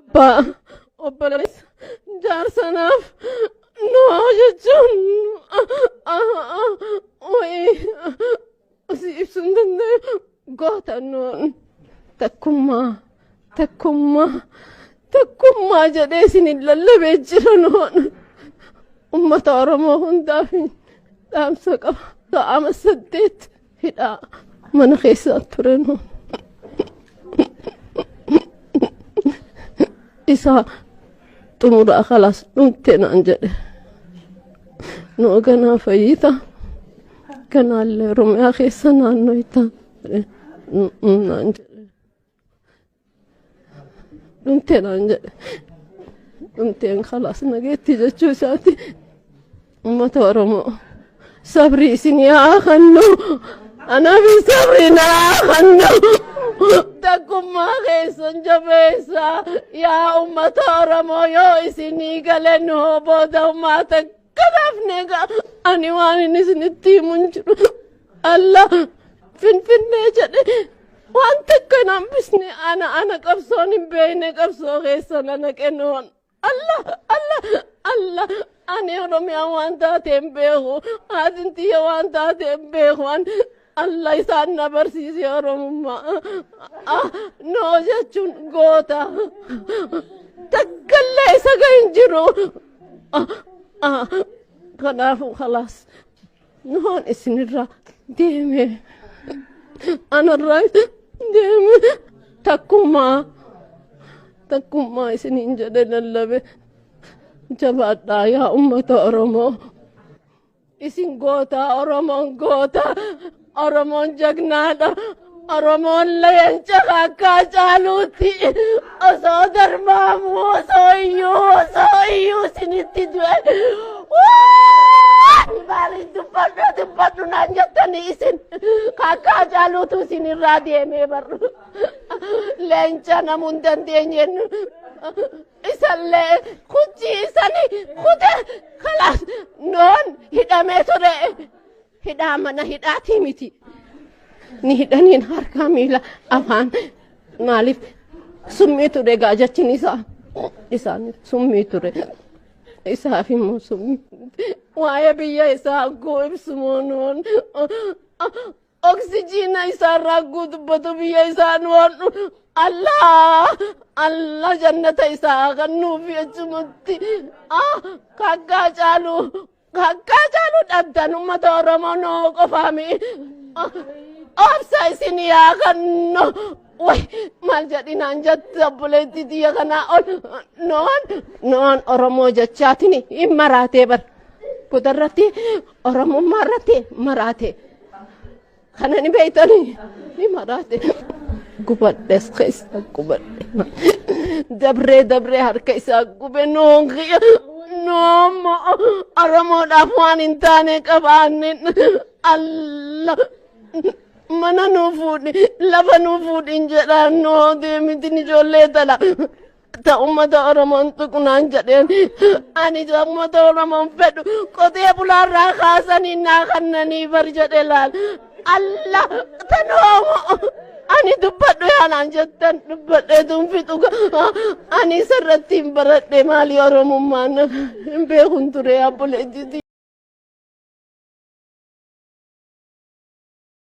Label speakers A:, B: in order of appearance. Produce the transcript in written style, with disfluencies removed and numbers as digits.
A: Abbaa obboleessa jaarsanaaf noo jechuun si ibsuu hin danda'u gootannoon takkummaa jedhee isin lallabee jira noon ummata Oromoo hundaaf dhaamsa qaba. Sa'aama 8 hidhaa mana keessaa ture noon. Isa xumuraa khalaas dhumte naan jedhe noo ganaa fayyita ganaallee Oromiyaa keessa naannoo itti naan jedhe dhumte naan jedhe dhumteen khalaas nageetti jechuu isaati. Ummata Oromoo sabrii isin yaa kannu anafi sabrii naa kannu takkummaa keessan jabeessa yaa ummata Oromoo yoo isinii galeen hoo booda ummata kanaafne ani waan inni isinitti himuun jiru Allah finfinnee jedhe waan takka hin hambisne ana qabsoon hin beekne qabsoo keessan ana kennoon Allah ani Oromiyaa waan taateen beeku haatiin tiyya waan taateen beeku Allah isaan na barsiise Oromummaa noo jechuun goota takkallee isa gahin jiru kanaafu khalaas noon isinirraa deeme anarraa deeme takkummaa isiniin jedhe lallabe jabaadhaa yaa ummata Oromoo isin goota Oromoon goota Oromoon jagnaadha Oromoon leenca kakkaa caaluutti osoo darbaamu osoo iyyuu isinitti du'e maaliin dubbadhu naan jettanii isin kakkaa caaluutu isinirraa deemee barru leenca namuun dandeenyeen isallee kuchi isani kute khalaas noon hidhamee ture hidhaa mana hidhaatii miti ni hidhaniin harka miila afaan maaliif summii ture gaajachin isaan summii ture isaaf immoo summii waa'ee biyya isaa guu ibsumoo noon oksijiina isaarraa guu dubbatu biyya isaa noon Allah jannata isaa kennuuf jechumutti kakkaa caaluu dhabdan ummata Oromoo noo qofaami obsa isin yaa kennu way maal jedhinaan jette obboleettii tiyya kanaa ol noon Oromoo jechaatiin hin maraatee bar kutarratti Oromummaa irratti maraatee kana ni beeytanii ni maraate gubadhes keessa gubadhe dabree harka isaa gube noomo Oromoodhaaf waan hin taane qabaanne Allah mana nuu fuudhi lafa nuu fuudhin jedhaan noo deemitin ijoollee tala ta ummata Oromoon tuqnaan jedheen ani ummata Oromoon fedhu qotee bulaarraa kaasanii naa kannanii bar jedhe laal Allah tanoomo ani dubbadhu yaanaan jettan dubbadhee tunfixu ani sarratti hin baradhe maali Oromummaan hin beekun ture obboleettii